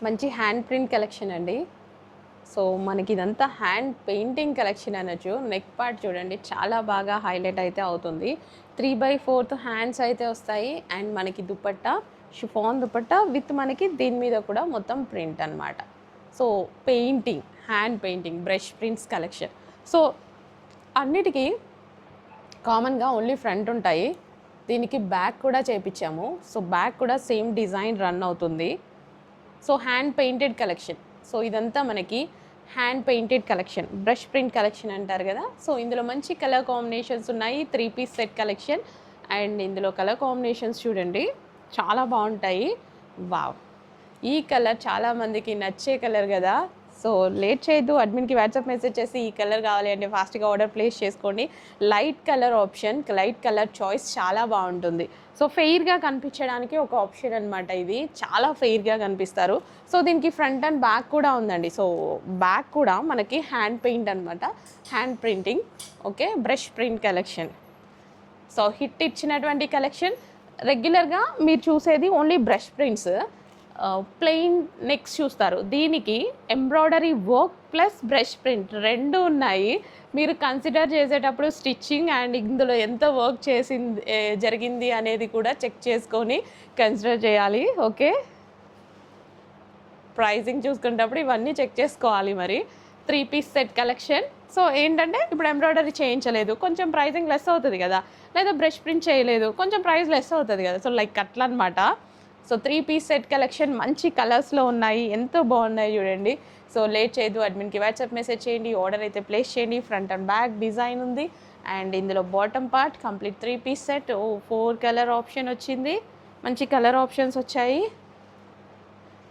మంచి hand print collection అండి. So మనకి ఇదంతా హ్యాండ్ పెయింటింగ్ కలెక్షన్ అనొచ్చు. నెక్ పార్ట్ చూడండి చాలా బాగా హైలైట్ అయితే అవుతుంది. 3/4 హ్యాండ్స్ అయితే వస్తాయి. అండ్ మనకి దుపట్టా షిఫాన్ దుపట్టా విత్ మనకి దీని మీద కూడా మొత్తం ప్రింట్ అనమాట. So painting, hand painting, brush prints collection. So అన్నిటికీ కామన్గా ఓన్లీ ఫ్రంట్ ఉంటాయి. దీనికి బ్యాక్ కూడా చేయించాము. సో బ్యాక్ కూడా సేమ్ డిజైన్ రన్ అవుతుంది. So hand painted collection. So ఇదంతా మనకి hand painted collection, brush print collection అంటారు కదా. సో ఇందులో మంచి కలర్ కాంబినేషన్స్ ఉన్నాయి. 3 పీస్ సెట్ కలెక్షన్. అండ్ ఇందులో కలర్ కాంబినేషన్స్ చూడండి చాలా బాగుంటాయి. వావ్, ఈ కలర్ చాలామందికి నచ్చే కలర్ కదా. సో లేట్ చేయొద్దు, అడ్మిన్కి వాట్సాప్ మెసేజ్ చేసి ఈ కలర్ కావాలి అంటే ఫాస్ట్గా ఆర్డర్ ప్లేస్ చేసుకోండి. Light colour option, light colour choice చాలా బాగుంటుంది. సో ఫెయిర్గా కనిపించడానికి ఒక ఆప్షన్ అనమాట. ఇది చాలా ఫెయిర్గా కనిపిస్తారు. సో దీనికి ఫ్రంట్ అండ్ బ్యాక్ కూడా ఉందండి. సో బ్యాక్ కూడా మనకి హ్యాండ్ పెయింట్ అనమాట, hand printing. Okay, brush print collection. So hit ఇచ్చినటువంటి కలెక్షన్. రెగ్యులర్గా మీరు చూసేది only brush prints, plain necks చూస్తారు. దీనికి embroidery work plus brush print రెండు ఉన్నాయి. మీరు కన్సిడర్ చేసేటప్పుడు స్టిచ్చింగ్ అండ్ ఇందులో ఎంత వర్క్ జరిగింది అనేది కూడా చెక్ చేసుకొని కన్సిడర్ చేయాలి. ఓకే, ప్రైజింగ్ చూసుకునేటప్పుడు ఇవన్నీ చెక్ చేసుకోవాలి. మరి 3 పీస్ సెట్ కలెక్షన్. సో ఏంటంటే ఇప్పుడు ఎంబ్రాయిడరీ చేయించలేదు, కొంచెం ప్రైజింగ్ లెస్ అవుతుంది కదా, లేదా బ్రష్ ప్రింట్ చేయలేదు, కొంచెం ప్రైస్ లెస్ అవుతుంది కదా. సో లైక్ అట్లా అనమాట. సో 3 పీస్ సెట్ కలెక్షన్ మంచి కలర్స్లో ఉన్నాయి, ఎంతో బాగున్నాయి చూడండి. సో లేట్ చేయదు, అడ్మిన్కి వాట్సాప్ మెసేజ్ చేయండి, ఆర్డర్ అయితే ప్లేస్ చేయండి. ఫ్రంట్ అండ్ బ్యాక్ డిజైన్ ఉంది. అండ్ ఇందులో bottom part complete 3 piece set. 4 colour option వచ్చింది, మంచి కలర్ ఆప్షన్స్ వచ్చాయి.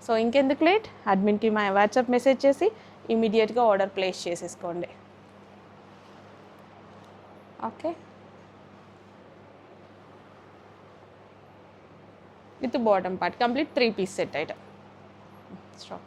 సో ఇంకెందుకు లేట్, అడ్మిన్కి మా వాట్సాప్ మెసేజ్ చేసి ఇమీడియట్గా ఆర్డర్ ప్లేస్ చేసేసుకోండి. Okay, with the bottom part, complete 3 piece set item. Stop.